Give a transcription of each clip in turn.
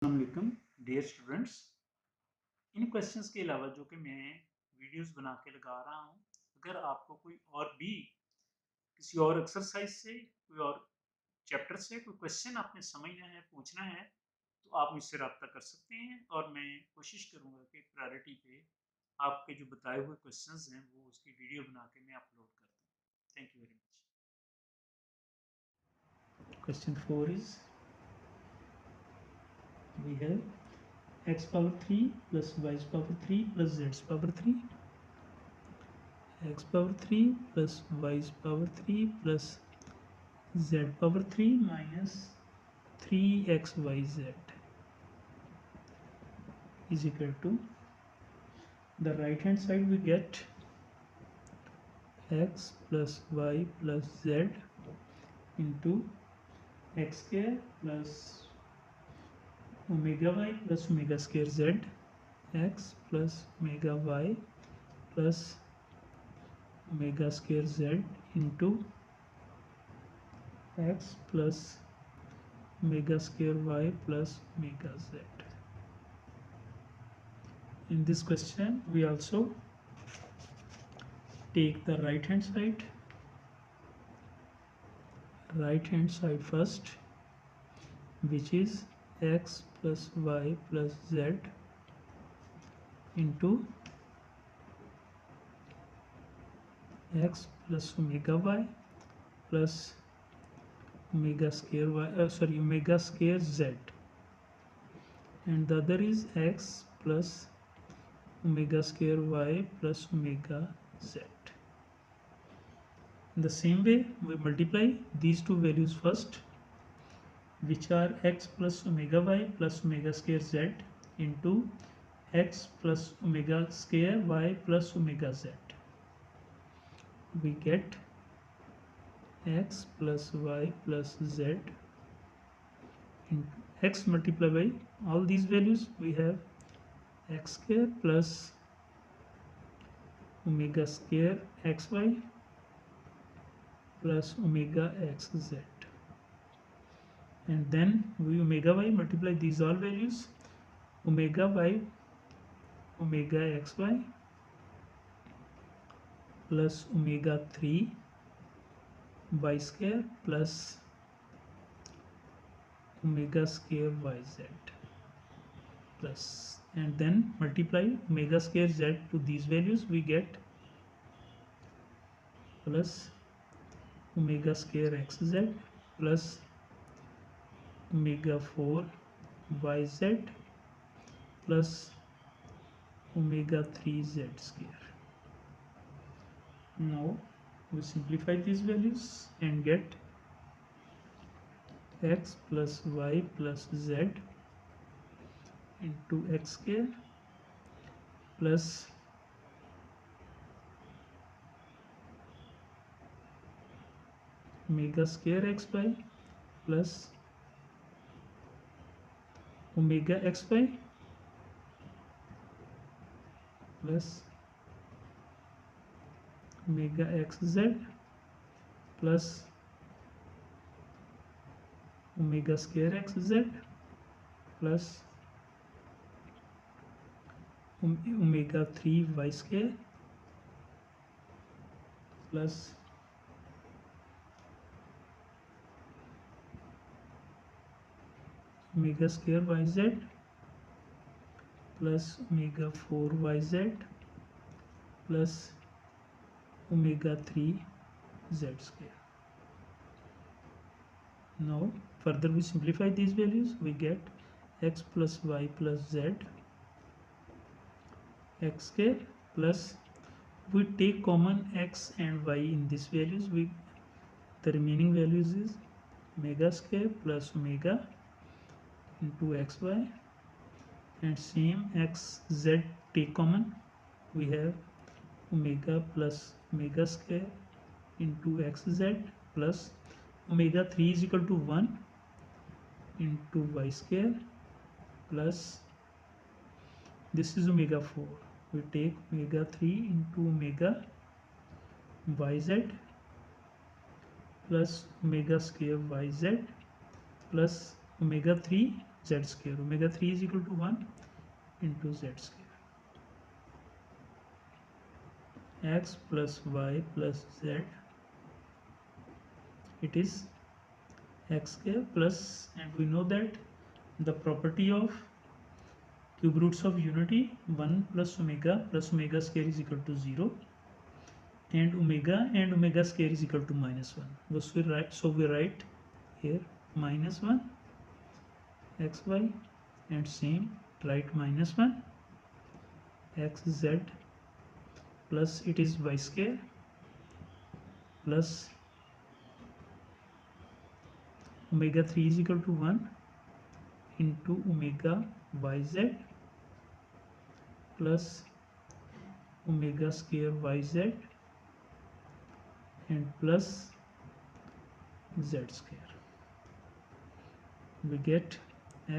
अस्सलामुअलैकुम dear students. इन questions के अलावा जो कि मैं वीडियोस बना के लगा रहा हूँ, अगर आपको कोई और भी किसी और एक्सरसाइज से कोई और चैप्टर से कोई क्वेश्चन आपने समझना है, पूछना है, तो आप मुझसे रब्ता कर सकते हैं और मैं कोशिश करूँगा कि प्रायोरिटी पे आपके जो बताए हुए क्वेश्चंस हैं वो उसकी वीडियो बना के मैं अपलोड कर दूँ। Thank you very much. Question 4 is we have x power 3 plus y power 3 plus z power 3, x power 3 plus y power 3 plus z power 3 minus 3xyz is equal to, the right hand side we get x plus y plus z into x square plus omega y plus omega square z, x plus omega y plus omega square z into x plus omega square y plus omega z. In this question we also take the right hand side first, which is x plus y plus z into x plus omega y plus omega square y, omega square z, and the other is x plus omega square y plus omega z. In the same way we multiply these two values first, which are x plus omega y plus omega square z into x plus omega square y plus omega z. We get x plus y plus z into x multiplied by all these values, we have x square plus omega square xy plus omega xz, and then we omega y multiply these all values, omega y omega xy plus omega 3 y square plus omega square yz plus, and then multiply omega square z to these values, we get plus omega square xz plus omega 4 yz plus omega 3 z square. Now we simplify these values and get x plus y plus z into x square plus omega square xy plus omega xy plus omega xz plus omega square xz plus omega 3 y square plus omega square yz plus omega 4 yz plus omega 3 z square. Now further we simplify these values, we get x plus y plus z x square plus, we take common x and y in these values, the remaining values is omega square plus omega into xy, and same x z take common, we have omega plus omega square into xz plus omega 3 is equal to 1 into y square plus, this is omega 4, we take omega 3 into omega yz plus omega square yz plus omega 3 z square. Omega 3 is equal to 1 into z square. X plus y plus z, it is x square plus, and we know that the property of cube roots of unity, 1 plus omega square is equal to 0, and omega square is equal to minus 1. So we write here minus 1 xy, and same write minus 1 xz plus it is y square plus omega 3 is equal to 1 into omega yz plus omega square yz and plus z square. We get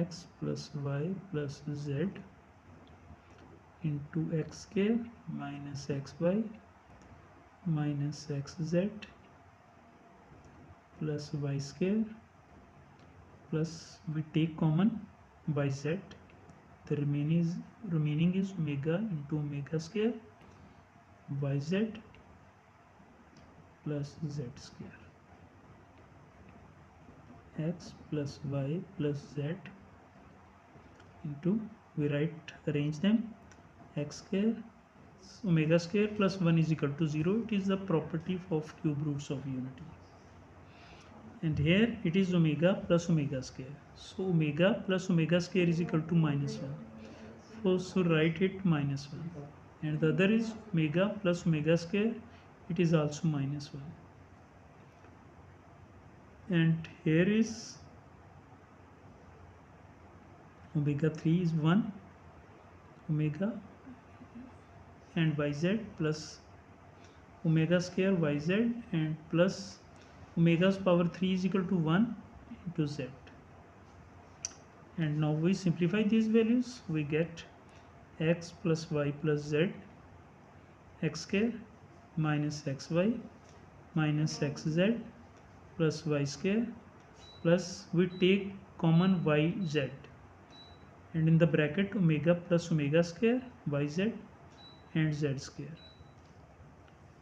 x plus y plus z into x square minus xy minus xz plus y square plus we take common yz. The remaining is omega into omega square yz plus z square. X plus y plus z into, we arrange them, x square omega square plus 1 is equal to 0. It is the property of cube roots of unity. And here it is omega plus omega square. So omega plus omega square is equal to minus 1. So write it minus 1. And the other is omega plus omega square. It is also minus 1. And here is omega 3 is 1 omega and yz plus omega square yz and plus omega's power 3 is equal to 1 into z. And now we simplify these values. We get x plus y plus z x square minus xy minus xz plus y square plus we take common yz, and in the bracket omega plus omega square yz and z square.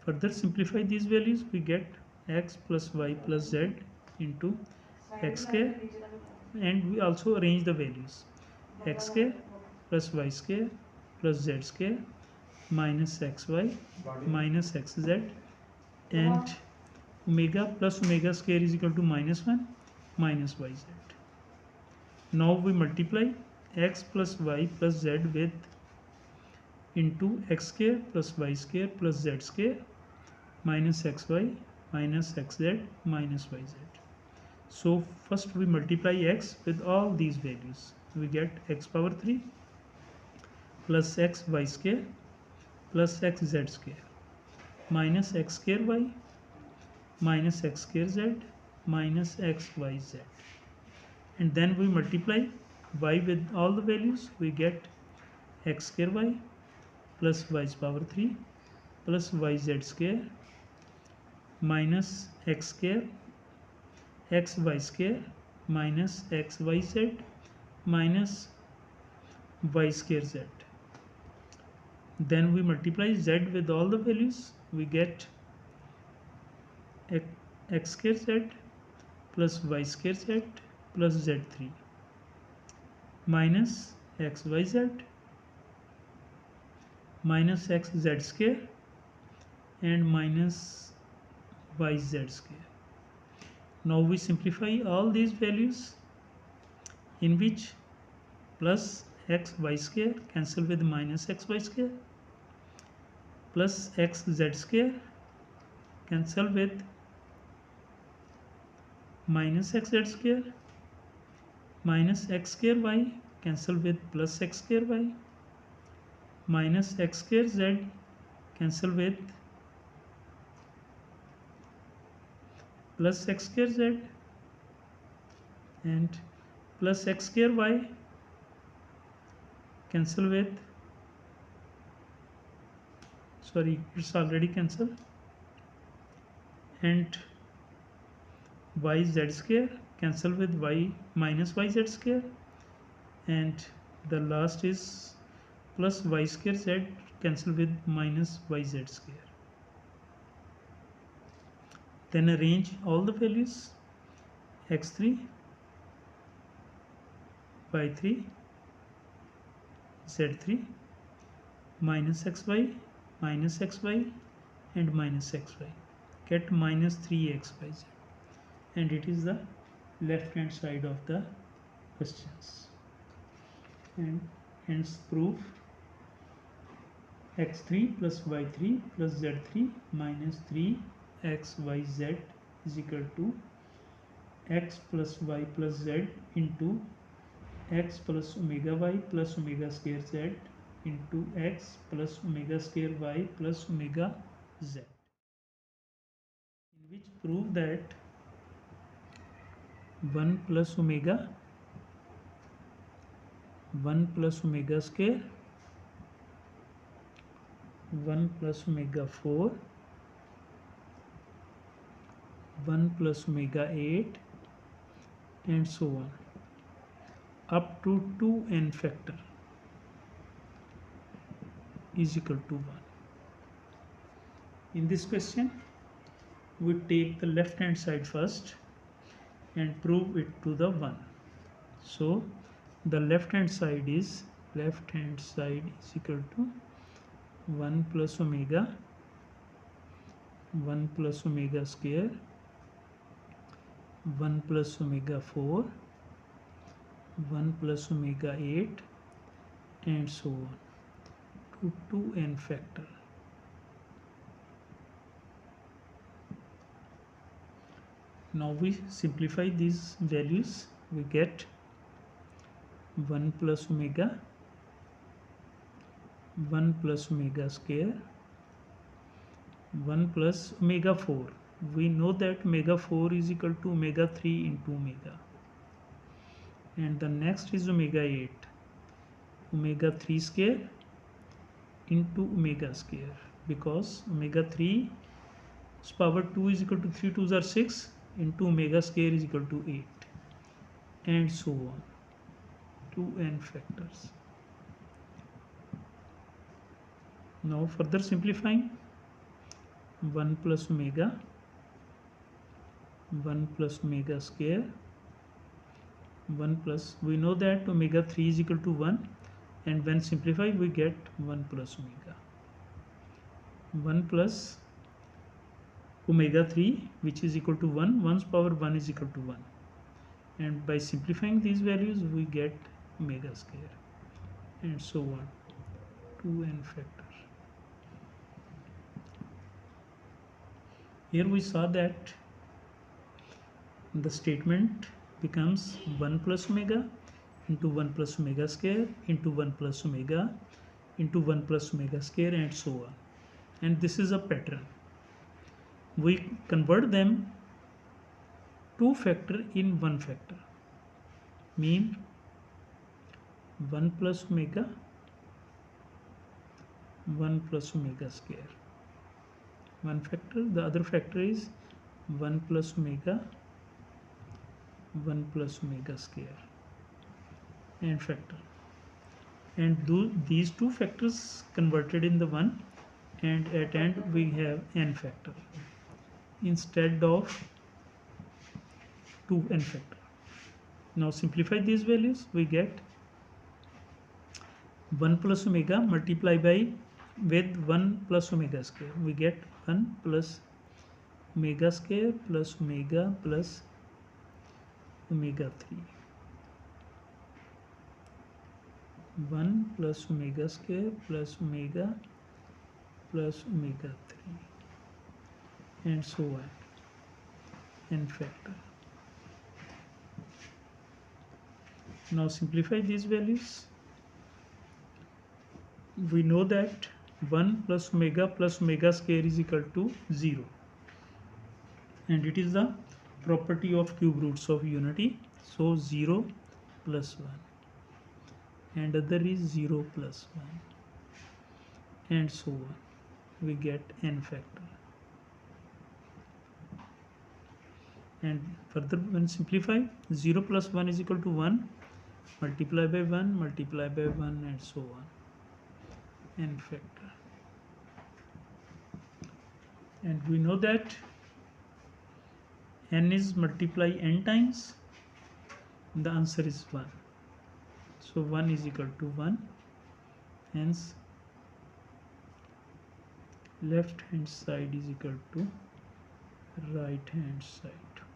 Further simplify these values, we get x plus y plus z into x square, and we also arrange the values x square plus y square plus z square minus xy minus xz, and omega plus omega square is equal to minus 1 minus yz. Now we multiply x plus y plus z with into x square plus y square plus z square minus xy minus xz minus yz. So first we multiply x with all these values. We get x power 3 plus x y square plus x z square minus x square y minus x square z minus x y z. And then we multiply y with all the values. We get x square y plus y's power 3 plus yz square minus x square x y square minus x y z minus y square z. Then we multiply z with all the values. We get x square z plus y square z plus z3 minus xyz minus xz square and minus yz square. Now we simplify all these values, in which plus xy square cancel with minus xy square plus xz square cancel with minus xz square minus x square y cancel with plus x square y minus x square z cancel with plus x square z and plus x square y cancel with, sorry, it's already cancelled, and yz square cancel with y minus yz square and the last is plus y square z cancel with minus yz square. Then arrange all the values x3, y3, z3, minus xy, minus xy and minus xy. Get minus 3xyz, and it is the left hand side of the questions. And hence proof x3 plus y3 plus z3 minus 3xyz is equal to x plus y plus z into x plus omega y plus omega square z into x plus omega square y plus omega z, in which prove that 1 plus omega square 1 plus omega 4 1 plus omega 8 and so on up to 2n factor is equal to 1. In this question we take the left hand side first and prove it to the 1. So the left hand side is equal to 1 plus omega square 1 plus omega 4 1 plus omega 8 and so on to 2n factor. Now we simplify these values, we get 1 plus omega square 1 plus omega 4. We know that omega 4 is equal to omega 3 into omega, and the next is omega 8, omega 3 square into omega square, because omega 3 power 2 is equal to 3 2s are 6 into omega square is equal to 8 and so on 2n factors. Now further simplifying 1 plus omega square 1 plus, we know that omega 3 is equal to 1, and when simplify we get 1 plus omega 1 plus omega 3 which is equal to 1, 1's power 1 is equal to 1, and by simplifying these values we get omega square and so on 2n factor. Here we saw that the statement becomes 1 plus omega into 1 plus omega square into 1 plus omega into 1 plus omega square and so on, and this is a pattern. We convert them 2 factor in 1 factor, mean 1 plus omega square 1 factor, the other factor is 1 plus omega square and factor, and these 2 factors converted in the 1, and at end we have n factor instead of 2n factor. Now simplify these values, we get 1 plus omega multiply by with 1 plus omega square, we get 1 plus omega square plus omega 3 1 plus omega square plus omega 3 and so on n factor. Now simplify these values, we know that 1 plus omega square is equal to 0, and it is the property of cube roots of unity, so 0 plus 1 and other is 0 plus 1 and so on, we get n factor. And further when simplify 0 plus 1 is equal to 1, multiply by 1, multiply by 1, and so on, n factor. And we know that n is multiply n times, the answer is 1. So 1 is equal to 1, hence left hand side is equal to right hand side.